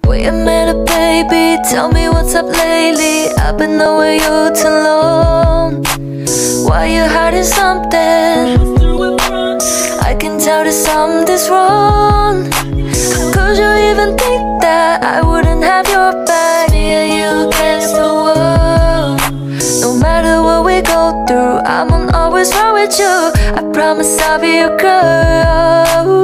Wait a minute, baby, tell me what's up lately. I've been knowing you too long. Why you hiding something? I can tell that something's wrong. How could you even think that I wouldn't have your back? Me and you against the world. No matter what we go through, I'm always right with you. I promise I'll be your girl.